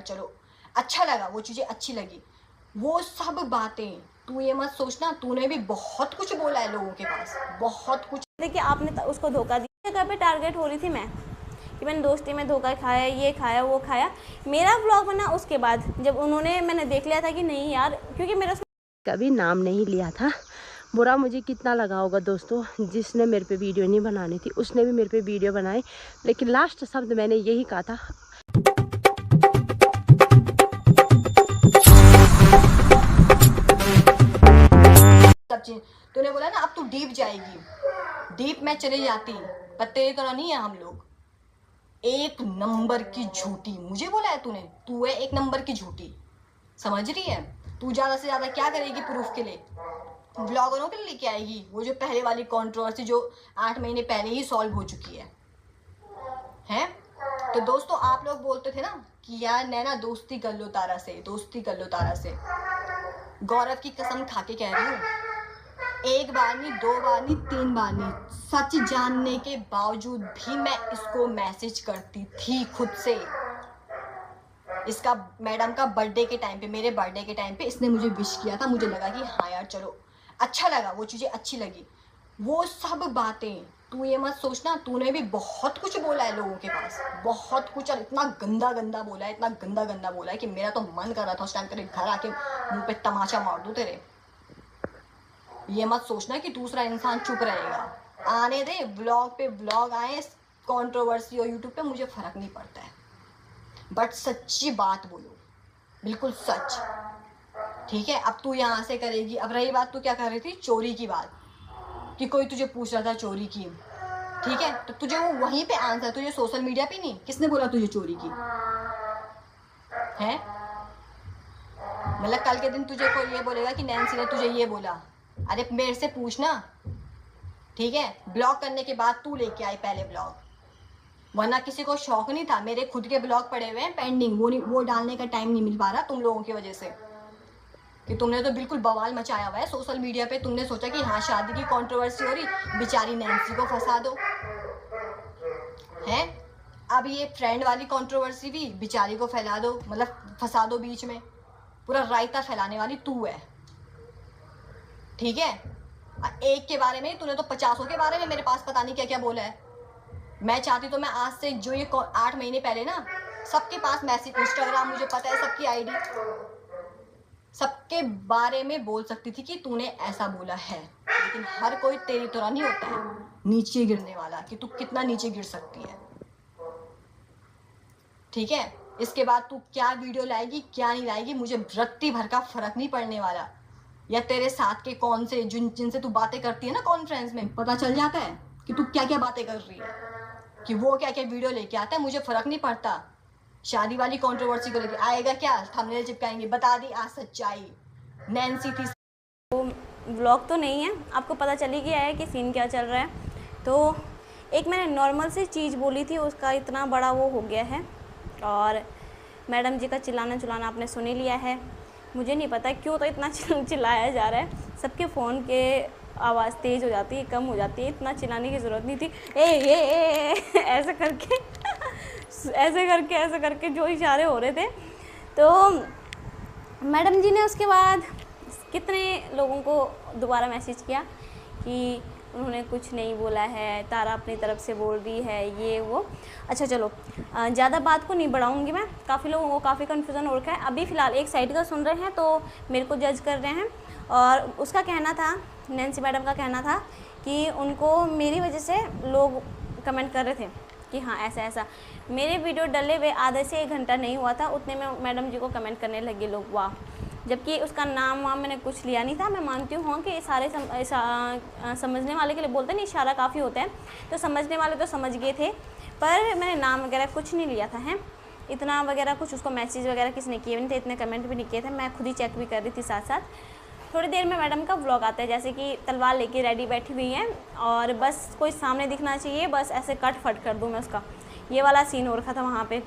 चलो अच्छा लगा, वो चीज़ें अच्छी लगी, वो सब बातें तू ये मत सोचना। तूने भी बहुत कुछ बोला है लोगों के पास, बहुत कुछ। देखिए आपने उसको धोखा दिया, जगह पे टारगेट हो रही थी मैं कि मैंने दोस्ती में धोखा खाया, ये खाया वो खाया। मेरा ब्लॉग बना उसके बाद जब मैंने देख लिया था कि नहीं यार, क्योंकि मेरा कभी नाम नहीं लिया था। बुरा मुझे कितना लगा होगा दोस्तों, जिसने मेरे पे वीडियो नहीं बनानी थी उसने भी मेरे पे वीडियो बनाई, लेकिन लास्ट शब्द मैंने यही कहा था। सब चीज तूने बोला ना, अब तू डीप जाएगी, डीप में चली जाती, पर तेरी तरह नहीं है हम लोग। एक नंबर की झूठी मुझे बोला है तूने, तू है एक नंबर की झूठी, समझ रही है? तू ज्यादा से ज्यादा क्या करेगी प्रूफ के लिए? ब्लॉगरों के लिए लेके आएगी वो जो पहले वाली कंट्रोवर्सी जो 8 महीने पहले ही सॉल्व हो चुकी है? तो दोस्तों आप लोग बोलते थे ना कि यार नैना दोस्ती कर लो तारा से, दोस्ती कर लो तारा से। गौरव की कसम खा के कह रही हूँ, एक बार नहीं, 2 बार नहीं, 3 बार नहीं, सच जानने के बावजूद भी मैं इसको मैसेज करती थी खुद से। इसका मैडम का बर्थडे के टाइम पे, मेरे बर्थडे के टाइम पे इसने मुझे विश किया था, मुझे लगा कि हाँ यार चलो अच्छा लगा, वो चीज़ें अच्छी लगी, वो सब बातें तू ये मत सोचना। तूने भी बहुत कुछ बोला है लोगों के पास, बहुत कुछ, और इतना गंदा गंदा बोला है, इतना गंदा गंदा बोला है कि मेरा तो मन कर रहा था उस टाइम तेरे घर आके मुंह पे तमाचा मार दूं तेरे। ये मत सोचना कि दूसरा इंसान चुप रहेगा, आने दे, ब्लॉग पे ब्लॉग आए, कंट्रोवर्सी और यूट्यूब पे मुझे फर्क नहीं पड़ता है, बट सच्ची बात बोलो, बिल्कुल सच, ठीक है? अब तू यहाँ से करेगी। अब रही बात, तू क्या कर रही थी चोरी की बात, कि कोई तुझे पूछ रहा था चोरी की, ठीक है? तो तुझे वो वहीं पे आंसर, तुझे सोशल मीडिया पे नहीं, किसने बोला तुझे चोरी की है? मतलब कल के दिन तुझे कोई ये बोलेगा कि नैन्सी ने तुझे ये बोला, अरे मेरे से पूछना, ठीक है? ब्लॉग करने के बाद तू लेके आई पहले ब्लॉग, वरना किसी को शौक नहीं था। मेरे खुद के ब्लॉग पड़े हुए हैं पेंडिंग, वो डालने का टाइम नहीं मिल पा रहा तुम लोगों की वजह से, कि तुमने तो बिल्कुल बवाल मचाया हुआ है सोशल मीडिया पे। तुमने सोचा कि हाँ शादी की कंट्रोवर्सी हो रही, बेचारी नैन्सी को फंसा दो, है? अब ये फ्रेंड वाली कंट्रोवर्सी भी बेचारी को फैला दो, मतलब फंसा दो बीच में, पूरा रायता फैलाने वाली तू है, ठीक है? एक के बारे में तूने तो 50 के बारे में मेरे पास पता नहीं क्या क्या बोला है। मैं चाहती तो मैं आज से जो ये 8 महीने पहले ना सबके पास मैसेज, इंस्टाग्राम मुझे पता है सबकी आईडी, सबके बारे में बोल सकती थी कि तूने ऐसा बोला है, लेकिन हर कोई तेरी तरह नहीं होता है नीचे गिरने वाला, कि तू कितना नीचे गिर सकती है, ठीक है? इसके बाद तू क्या वीडियो लाएगी क्या नहीं लाएगी मुझे रत्ती भर का फर्क नहीं पड़ने वाला, या तेरे साथ के कौन से जिनसे तू बातें करती है ना कॉन्फ्रेंस में, पता चल जाता है कि तू क्या क्या बातें कर रही है, कि वो क्या क्या वीडियो लेके आता है, मुझे फर्क नहीं पड़ता। शादी वाली कंट्रोवर्सी को लेके आएगा क्या, थंबनेल चिपकाएंगे, बता दी आज सच्चाई, नैन्सी थी। ब्लॉग तो नहीं है, आपको पता चल ही गया है कि सीन क्या चल रहा है। तो एक मैंने नॉर्मल सी चीज़ बोली थी, उसका इतना बड़ा वो हो गया है, और मैडम जी का चिल्लाना आपने सुन ही लिया है। मुझे नहीं पता क्यों तो इतना चिल्लाया जा रहा है, सबके फ़ोन के आवाज़ तेज़ हो जाती है, कम हो जाती है, इतना चिल्लाने की ज़रूरत नहीं थी। ए ऐसे करके ऐसे करके जो इशारे हो रहे थे। तो मैडम जी ने उसके बाद कितने लोगों को दोबारा मैसेज किया कि उन्होंने कुछ नहीं बोला है, तारा अपनी तरफ से बोल रही है, ये वो। अच्छा चलो, ज़्यादा बात को नहीं बढ़ाऊंगी मैं, काफ़ी लोगों को काफ़ी कन्फ्यूज़न हो रखा है। अभी फ़िलहाल एक साइड का सुन रहे हैं तो मेरे को जज कर रहे हैं, और उसका कहना था, नैन्सी मैडम का कहना था कि उनको मेरी वजह से लोग कमेंट कर रहे थे कि हाँ ऐसा ऐसा। मेरे वीडियो डले हुए आधे से 1 घंटा नहीं हुआ था, उतने में मैडम जी को कमेंट करने लगे लोग, वाह। जबकि उसका नाम वाम मैंने कुछ लिया नहीं था। मैं मानती हूँ कि सारे समझने वाले के लिए बोलते नहीं, इशारा काफ़ी होता है, तो समझने वाले तो समझ गए थे, पर मैंने नाम वगैरह कुछ नहीं लिया था, हैं इतना वगैरह कुछ। उसको मैसेज वगैरह किसी ने किए नहीं थे, इतने कमेंट भी नहीं किए थे, मैं खुद ही चेक भी कर रही थी साथ साथ। थोड़ी देर में मैडम का व्लॉग आता है, जैसे कि तलवार लेके रेडी बैठी हुई हैं, और बस कोई सामने दिखना चाहिए, बस ऐसे कट फट कर दूँ मैं उसका। ये वाला सीन हो रखा था वहाँ पे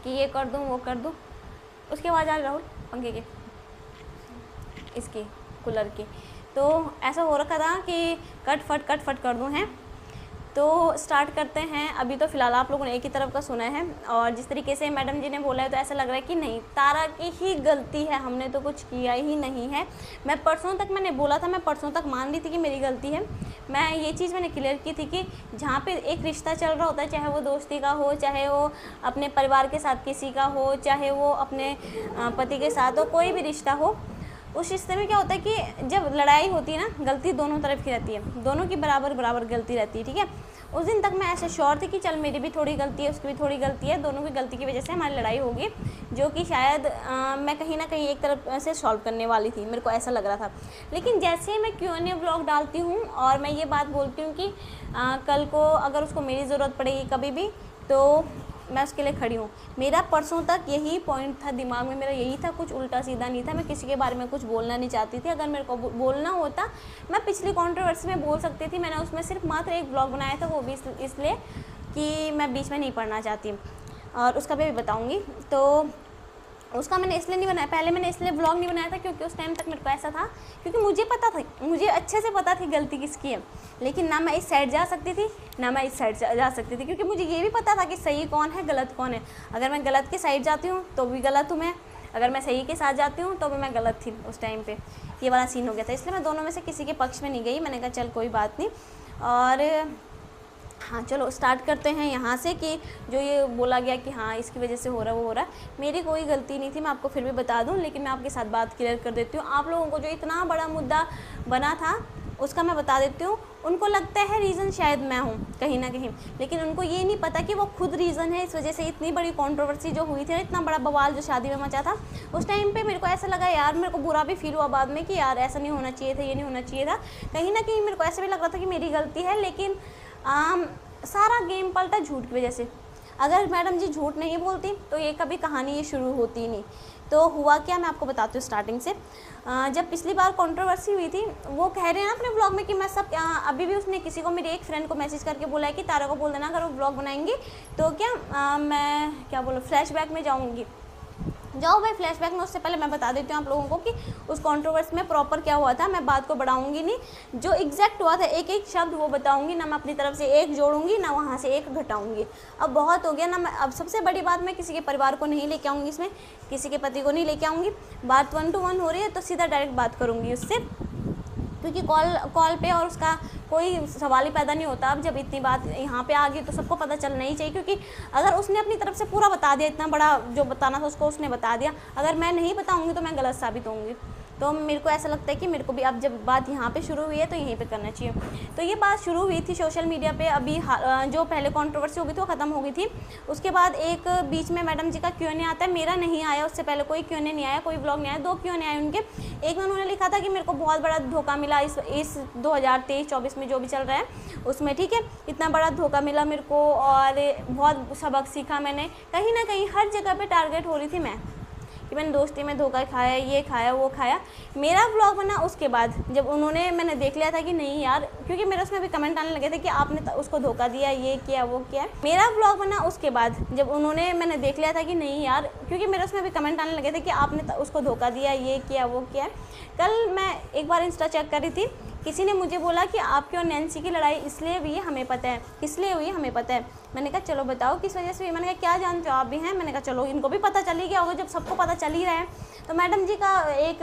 कि ये कर दूँ वो कर दूँ। उसके बाद आ राहुल पंखे के, इसकी कूलर की, तो ऐसा हो रखा था कि कट फट कर दूँ हैं। तो स्टार्ट करते हैं। अभी तो फ़िलहाल आप लोगों ने एक ही तरफ का सुना है, और जिस तरीके से मैडम जी ने बोला है तो ऐसा लग रहा है कि नहीं, तारा की ही गलती है, हमने तो कुछ किया ही नहीं है। मैं परसों तक मैंने बोला था, मैं परसों तक मान ली थी कि मेरी गलती है। मैं ये चीज़ मैंने क्लियर की थी कि जहाँ पे एक रिश्ता चल रहा होता है, चाहे वो दोस्ती का हो, चाहे वो अपने परिवार के साथ किसी का हो, चाहे वो अपने पति के साथ हो, कोई भी रिश्ता हो, उस रिश्ते में क्या होता है कि जब लड़ाई होती है ना, गलती दोनों तरफ की रहती है, दोनों की बराबर बराबर गलती रहती है, ठीक है। उस दिन तक मैं ऐसे श्योर थी कि चल मेरी भी थोड़ी गलती है, उसकी भी थोड़ी गलती है, दोनों की गलती की वजह से हमारी लड़ाई होगी, जो कि शायद मैं कहीं ना कहीं एक तरफ से सॉल्व करने वाली थी, मेरे को ऐसा लग रहा था। लेकिन जैसे मैं Q&A व्लॉग डालती हूँ और मैं ये बात बोलती हूँ कि कल को अगर उसको मेरी ज़रूरत पड़ेगी कभी भी, तो मैं उसके लिए खड़ी हूँ। मेरा परसों तक यही पॉइंट था दिमाग में, मेरा यही था, कुछ उल्टा सीधा नहीं था। मैं किसी के बारे में कुछ बोलना नहीं चाहती थी। अगर मेरे को बोलना होता, मैं पिछली कंट्रोवर्सी में बोल सकती थी। मैंने उसमें सिर्फ मात्र एक ब्लॉग बनाया था, वो भी इसलिए कि मैं बीच में नहीं पढ़ना चाहती, और उसका भी बताऊँगी। तो उसका मैंने इसलिए नहीं बनाया, पहले मैंने इसलिए ब्लॉग नहीं बनाया था क्योंकि उस टाइम तक मेरे को ऐसा था, क्योंकि मुझे पता था, मुझे अच्छे से पता थी गलती किसकी है, लेकिन ना मैं इस साइड जा सकती थी, ना मैं इस साइड जा सकती थी, क्योंकि मुझे ये भी पता था कि सही कौन है, गलत कौन है। अगर मैं गलत की साइड जाती हूँ तो भी गलत हूँ मैं, अगर मैं सही के साथ जाती हूँ तो भी मैं गलत थी। उस टाइम पर ये वाला सीन हो गया था, इसलिए मैं दोनों में से किसी के पक्ष में नहीं गई। मैंने कहा चल कोई बात नहीं। और हाँ, चलो स्टार्ट करते हैं यहाँ से कि जो ये बोला गया कि हाँ इसकी वजह से हो रहा है, वो हो रहा है, मेरी कोई गलती नहीं थी, मैं आपको फिर भी बता दूँ। लेकिन मैं आपके साथ बात क्लियर कर देती हूँ। आप लोगों को जो इतना बड़ा मुद्दा बना था उसका मैं बता देती हूँ। उनको लगता है रीज़न शायद मैं हूँ कहीं ना कहीं, लेकिन उनको ये नहीं पता कि वो खुद रीज़न है। इस वजह से इतनी बड़ी कंट्रोवर्सी जो हुई थी ना, इतना बड़ा बवाल जो शादी में मचा था, उस टाइम पे मेरे को ऐसा लगा यार, मेरे को बुरा भी फील हुआ बाद में कि यार ऐसा नहीं होना चाहिए था, ये नहीं होना चाहिए था। कहीं ना कहीं मेरे को ऐसा भी लग रहा था कि मेरी गलती है, लेकिन सारा गेम पलटा झूठ की वजह से। अगर मैडम जी झूठ नहीं बोलती तो ये कभी कहानी ये शुरू होती नहीं। तो हुआ क्या, मैं आपको बताती हूँ स्टार्टिंग से। जब पिछली बार कंट्रोवर्सी हुई थी, वो कह रहे हैं ना अपने ब्लॉग में कि मैं सब अभी भी उसने किसी को, मेरी एक फ्रेंड को मैसेज करके बोला है कि तारा को बोल देना अगर वो ब्लॉग बनाएंगी तो क्या मैं क्या बोलूँ, फ्लैशबैक में जाऊँगी। जाओ भाई फ्लैशबैक में। उससे पहले मैं बता देती हूँ आप लोगों को कि उस कंट्रोवर्सी में प्रॉपर क्या हुआ था। मैं बात को बढ़ाऊंगी नहीं, जो एग्जैक्ट हुआ था एक एक शब्द वो बताऊंगी, ना मैं अपनी तरफ से एक जोड़ूंगी ना वहाँ से एक घटाऊंगी। अब बहुत हो गया ना। मैं अब सबसे बड़ी बात, मैं किसी के परिवार को नहीं लेके आऊँगी इसमें, किसी के पति को नहीं लेके आऊँगी। बात 1 to 1 हो रही है तो सीधा डायरेक्ट बात करूँगी उससे, क्योंकि कॉल पे और उसका कोई सवाल ही पैदा नहीं होता। अब जब इतनी बात यहाँ पे आ गई तो सबको पता चलना ही चाहिए, क्योंकि अगर उसने अपनी तरफ से पूरा बता दिया, इतना बड़ा जो बताना था उसको उसने बता दिया, अगर मैं नहीं बताऊँगी तो मैं गलत साबित होंगी। तो मेरे को ऐसा लगता है कि मेरे को भी अब जब बात यहाँ पे शुरू हुई है तो यहीं पे करना चाहिए। तो ये बात शुरू हुई थी सोशल मीडिया पे, अभी जो पहले कंट्रोवर्सी हो गई थी वो ख़त्म हो गई थी। उसके बाद एक बीच में मैडम जी का Q&A आता है, मेरा नहीं आया, उससे पहले कोई Q&A नहीं आया, कोई ब्लॉग नहीं आया। 2 Q&A आए उनके। एक में उन्होंने लिखा था कि मेरे को बहुत बड़ा धोखा मिला इस 2023-24 में जो भी चल रहा है उसमें, ठीक है, इतना बड़ा धोखा मिला मेरे को और बहुत सबक सीखा मैंने। कहीं ना कहीं हर जगह पर टारगेट हो रही थी मैं, कि मैंने दोस्ती में धोखा खाया, ये खाया वो खाया। मेरा ब्लॉग बना उसके बाद जब मैंने देख लिया था कि नहीं यार, क्योंकि मेरे उसमें भी कमेंट आने लगे थे कि आपने उसको धोखा दिया, ये किया वो किया। मेरा ब्लॉग बना उसके बाद जब मैंने देख लिया था कि नहीं यार, क्योंकि मेरे उसमें भी कमेंट आने लगे थे कि आपने उसको धोखा दिया, ये किया वो किया। कल मैं एक बार इंस्टा चेक कर रही थी, किसी ने मुझे बोला कि आपकी और नैन्सी की लड़ाई इसलिए हुई है हमें पता है, इसलिए हुई है हमें पता है। मैंने कहा चलो बताओ किस वजह से हुई। मैंने कहा क्या जानते हो आप भी हैं। मैंने कहा चलो इनको भी पता चल ही गया होगा, जब सबको पता चल ही रहा है। तो मैडम जी का एक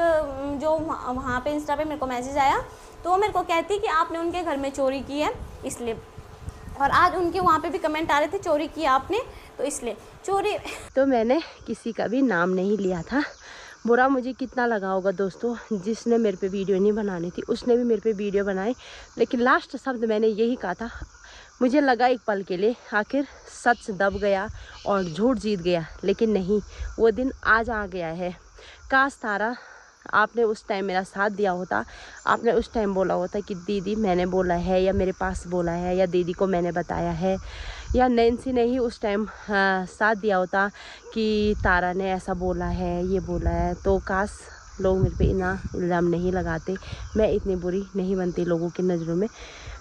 जो वहाँ पे इंस्टा पे मेरे को मैसेज आया, तो वो मेरे को कहती कि आपने उनके घर में चोरी की है इसलिए, और आज उनके वहाँ पे भी कमेंट आ रहे थे चोरी की आपने तो इसलिए चोरी। तो मैंने किसी का भी नाम नहीं लिया था। बुरा मुझे कितना लगा होगा दोस्तों, जिसने मेरे पे वीडियो नहीं बनानी थी उसने भी मेरे पे वीडियो बनाई, लेकिन लास्ट शब्द मैंने यही कहा था। मुझे लगा एक पल के लिए आखिर सच दब गया और झूठ जीत गया, लेकिन नहीं, वो दिन आज आ गया है। काश तारा आपने उस टाइम मेरा साथ दिया होता, आपने उस टाइम बोला होता कि दीदी मैंने बोला है, या मेरे पास बोला है, या दीदी को मैंने बताया है, या नैन्सी ने ही उस टाइम साथ दिया होता कि तारा ने ऐसा बोला है, ये बोला है, तो काश लोग मेरे पे इतना इल्ज़ाम नहीं लगाते, मैं इतनी बुरी नहीं बनती लोगों की नज़रों में।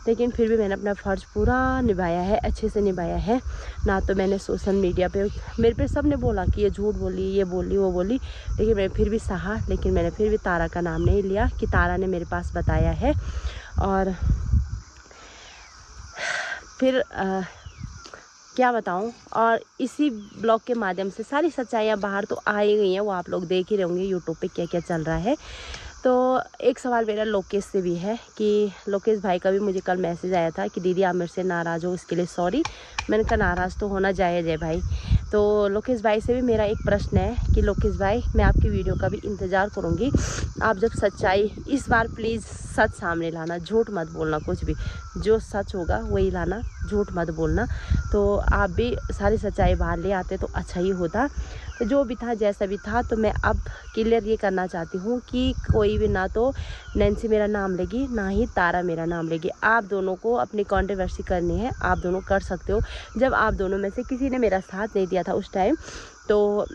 लेकिन फिर भी मैंने अपना फ़र्ज़ पूरा निभाया है, अच्छे से निभाया है ना। तो मैंने सोशल मीडिया पे मेरे पे सब ने बोला कि ये झूठ बोली, ये बोली, वो बोली, लेकिन मैंने फिर भी सहा। लेकिन मैंने फिर भी तारा का नाम नहीं लिया कि तारा ने मेरे पास बताया है। और फिर क्या बताऊं। और इसी ब्लॉग के माध्यम से सारी सच्चाइयाँ बाहर तो आ ही गई हैं, वो आप लोग देख ही रहे होंगे यूट्यूब पे क्या क्या चल रहा है। तो एक सवाल मेरा लोकेश से भी है कि लोकेश भाई का भी मुझे कल मैसेज आया था कि दीदी आप मेरे से नाराज़ हो, इसके लिए सॉरी। मैंने कहा नाराज़ तो होना जायज़ है भाई। तो लोकेश भाई से भी मेरा एक प्रश्न है कि लोकेश भाई मैं आपकी वीडियो का भी इंतज़ार करूँगी। आप जब सच्चाई, इस बार प्लीज़ सच सामने लाना, झूठ मत बोलना, कुछ भी जो सच होगा वही लाना, झूठ मत बोलना। तो आप भी सारी सच्चाई बाहर ले आते तो अच्छा ही होता। तो जो भी था जैसा भी था, तो मैं अब क्लियर ये करना चाहती हूँ कि कोई भी, ना तो नैन्सी मेरा नाम लेगी ना ही तारा मेरा नाम लेगी। आप दोनों को अपनी कंट्रोवर्सी करनी है, आप दोनों कर सकते हो। जब आप दोनों में से किसी ने मेरा साथ नहीं दिया था उस टाइम, तो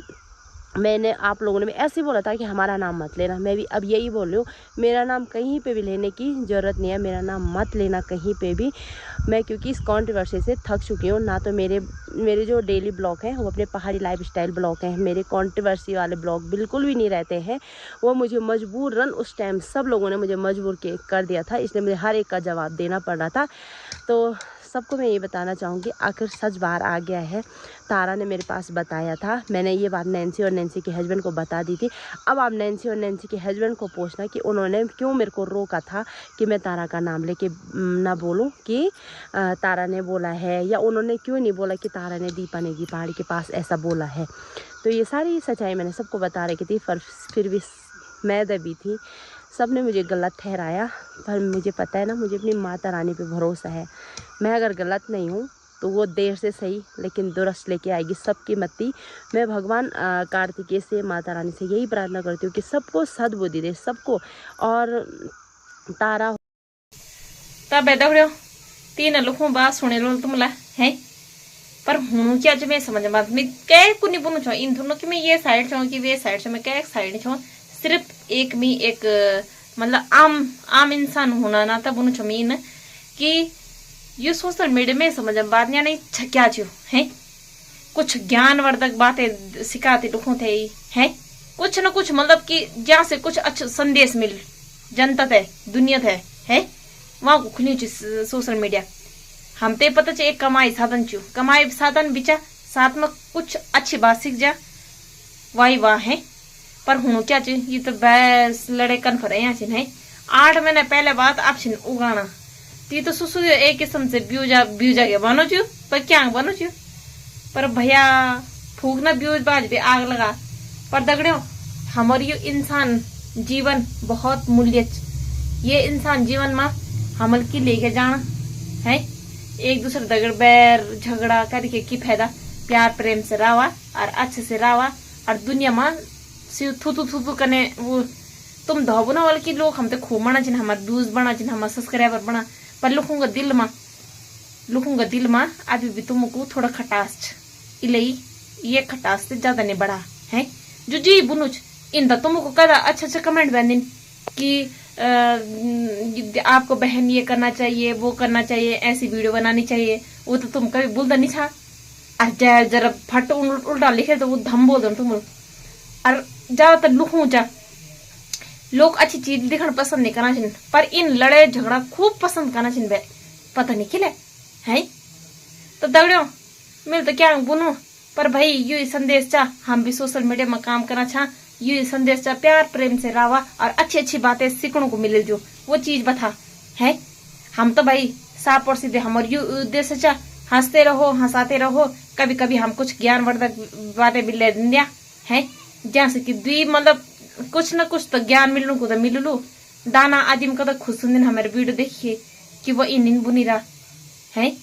मैंने, आप लोगों ने ऐसे ही बोला था कि हमारा नाम मत लेना। मैं भी अब यही बोल रही हूँ, मेरा नाम कहीं पे भी लेने की ज़रूरत नहीं है, मेरा नाम मत लेना कहीं पे भी। मैं क्योंकि इस कंट्रोवर्सी से थक चुकी हूँ। ना तो मेरे जो डेली ब्लॉग हैं वो अपने पहाड़ी लाइफस्टाइल ब्लॉग हैं, मेरे कंट्रोवर्सी वाले ब्लॉग बिल्कुल भी नहीं रहते हैं। वो मुझे मजबूरन उस टाइम सब लोगों ने मुझे मजबूर कर दिया था, इसलिए मुझे हर एक का जवाब देना पड़ रहा था। तो सबको मैं ये बताना चाहूँगी, आखिर सच बाहर आ गया है। तारा ने मेरे पास बताया था, मैंने ये बात नैन्सी और नैन्सी के हस्बैंड को बता दी थी। अब आप नैन्सी और नैन्सी के हस्बैंड को पूछना कि उन्होंने क्यों मेरे को रोका था कि मैं तारा का नाम लेके ना बोलूं कि तारा ने बोला है, या उन्होंने क्यों नहीं बोला कि तारा ने दीपा नेगी पहाड़ी के पास ऐसा बोला है। तो ये सारी सच्चाई मैंने सबको बता रखी थी, पर फिर भी मैं दबी थी। सब ने मुझे गलत ठहराया, पर मुझे पता है ना, मुझे अपनी माता रानी पे भरोसा है। मैं अगर गलत नहीं हूँ तो वो देर से सही लेकिन दुरुस्त लेके आएगी सबकी मत्ती। मैं भगवान कार्तिकेय से, माता रानी से यही प्रार्थना करती हूँ कि सबको सद्बुद्धि दे, सबको। और तारा तब दगड़ियों तीन लुखों बात सुने लो तुमला है, पर हूँ क्या जो मैं समझ बात मैं क्या कुनी बुनु छो इन दोनों कि मैं ये साइड छो कि वे साइड छो, मैं क्या एक साइड छो। सिर्फ एक मी एक मतलब आम इंसान होना ना तब बुनु छो मीन कि ये सोशल मीडिया में समझ बात नहीं क्या छो है, कुछ ज्ञानवर्धक बातें सिखाते लुखों थे है, कुछ न कुछ मतलब कि जहाँ से कुछ अच्छा संदेश मिल जनता थे, दुनिया थे है, वहां को खुली सोशल मीडिया। हम ते पता एक कमाई साधन चु, कमाई साधन बिचा साथ में कुछ अच्छी बात सीख जा वाही वाह है। पर हूँ क्या ची ये तो बस लड़े कन्फर है। 8 महीने पहले बात आप छिन उगाना ती तो सुसु एक किस्म से ब्यूजा के बनो चु, पर क्या बनो चु, पर भैया फूकना ब्यूज बाज भी आग लगा। पर दगड़ियों हमारी यो इंसान जीवन बहुत मूल्य, ये इंसान जीवन में हमल की लेके जाना है। एक दूसरे दगड़ बैर झगड़ा करके की फायदा, प्यार प्रेम से रहा और अच्छे से रहा। और दुनिया में थू करने वो तुम धोबो ना वाले की लोग हम तो खूब बना जिन हमारे व्यूज बना जिन हमारे सब्सक्राइबर बना, पर लोगों का दिल में अभी भी तुमको थोड़ा खटास इलई ये खटास से ज्यादा नहीं बढ़ा है। जो जी बुनुच इन तुमको कदा अच्छा कमेंट बन कि आपको बहन ये करना चाहिए वो करना चाहिए, ऐसी वीडियो बनानी चाहिए, वो तो तुम कभी बोलता नहीं था। और जरा फट उल्टा लिखे तो वो धम बोल दो तुम। और ज्यादातर लोग अच्छी चीज दिखना पसंद नहीं करना चाहिए, पर इन लड़े झगड़ा खूब पसंद करना चाहिए, पता नहीं खिले है। तो दगड़ियों मिल तो क्या बुनू, पर भाई यू संदेश चा हम भी सोशल मीडिया में काम करना चाह, ये संदेश चा प्यार प्रेम से रावा और अच्छी अच्छी बातें सीखने को मिले, जो वो चीज बता है। हम तो भाई साफ और सीधे हमारे उद्देश्य चा हंसते रहो हंसाते रहो, कभी कभी हम कुछ ज्ञानवर्धक बातें भी ले दिया है, जहाँ से कि द्वी मतलब कुछ न कुछ तो ज्ञान मिलने को तो मिलू। दाना आदिम का तो खुश सुन हमारे वीडियो देखिए कि वो इन बुनी रहा है,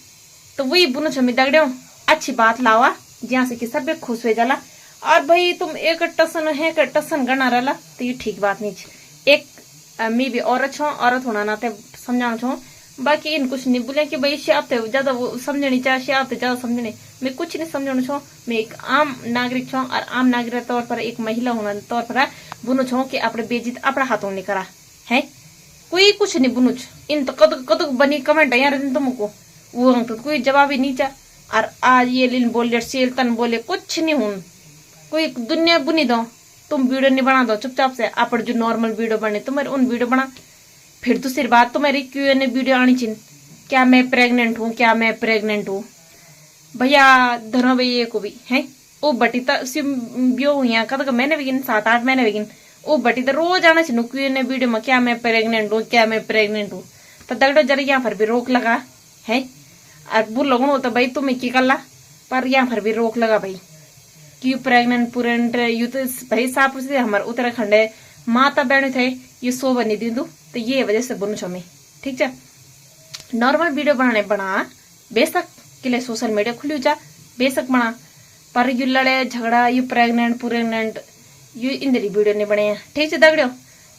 तो वही बुनो छमी दगड़ियों अच्छी बात लावा जहाँ से कि सब खुश हो जाला। और भाई तुम एक टसन गणा रहा तो ये ठीक बात नहीं है। एक मैं भी औरत छो, औरत होना नाते समझाना छो, बाकी इन कुछ नहीं बोले कि भाई श्यापते ज्यादा वो समझनी चाहिए, श्यापते ज्यादा समझने मैं कुछ नहीं समझाना छो। मैं एक आम नागरिक छो और आम नागरिक तौर पर एक महिला होना तौर पर बुनो छो कि अपने बेजित अपना हाथों नहीं करा है, कोई कुछ नहीं बुनो इन तो कद बनी कमेंट यार तुमको वो तो कोई जवाब ही नहीं चा। और आज ये लिन बोले सेल तन बोले कुछ नहीं हूं, कोई दुनिया बुनी दो, तुम वीडियो नहीं बना दो चुपचाप से, आप जो नॉर्मल वीडियो बने तुम्हारे उन वीडियो बना। फिर दूसरी बात तुम्हारी क्यों वीडियो आनी चाहिए क्या मैं प्रेग्नेंट हूँ, क्या मैं प्रेग्नेंट हूँ। भैया धरो भैया को भी है ओ बटी ब्यो हुई कद मैंने भी 7-8 महीने भी ओ बटी तो रोज आना चाहिए ने वीडियो में क्या मैं प्रेग्नेंट हूँ, क्या मैं प्रेग्नेंट हूँ। तो दगड़ो जरा यहाँ पर भी रोक लगा है। और बुर लगो तो भाई तुम्हें की कला पर यहाँ पर भी रोक लगा भाई कि प्रेग्नेंट पुरेंट यू तो भाई साफ से हमारे उत्तराखंड है माता बहन थे ये सो बनी दी तो ये वजह से बुन छो मैं ठीक है। नॉर्मल वीडियो बनाने बना बेशक के लिए सोशल मीडिया खुली जा बेशक बना पर यू लड़े झगड़ा you pregnant पुरेग्नेंट you Indri video नहीं बने ठीक है दगड़ो।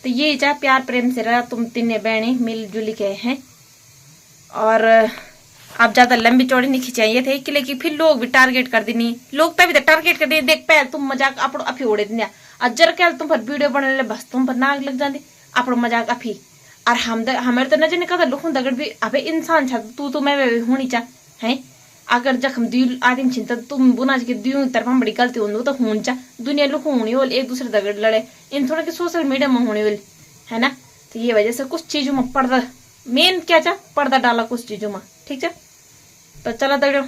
तो ये चाहे प्यार प्रेम से रहा तुम तीन बहने मिलजुल के हैं और आप ज्यादा लंबी चौड़ी नहीं खिंचाइए थे कि लेकिन फिर लोग भी टारगेट कर देनी लोग तभी तो टारगेट कर दिए देख पहले तुम मजाक अपनो अफी उड़े दिया अजर क्या तुम पर वीडियो बने ले बस तुम पर नाग लग जाते अपनो मजाक अफी और हमारे तो नजर निकलता लुखूं दगड़ भी अबे इंसान छा तू तो मैं होनी चा है अगर जख्म दिल आदमी छिन तुम बुना के दियों तरफ बड़ी गलती हो तो हूं चा दुनिया लुखू होनी बोल एक दूसरे दगड़ लड़े इन थोड़ा के सोशल मीडिया में होने वाली है ना। तो ये वजह से कुछ चीजों में पर्दा मेन क्या चा पर्दा डाला कुछ चीजों में ठीक है। तो चलो दगड़ो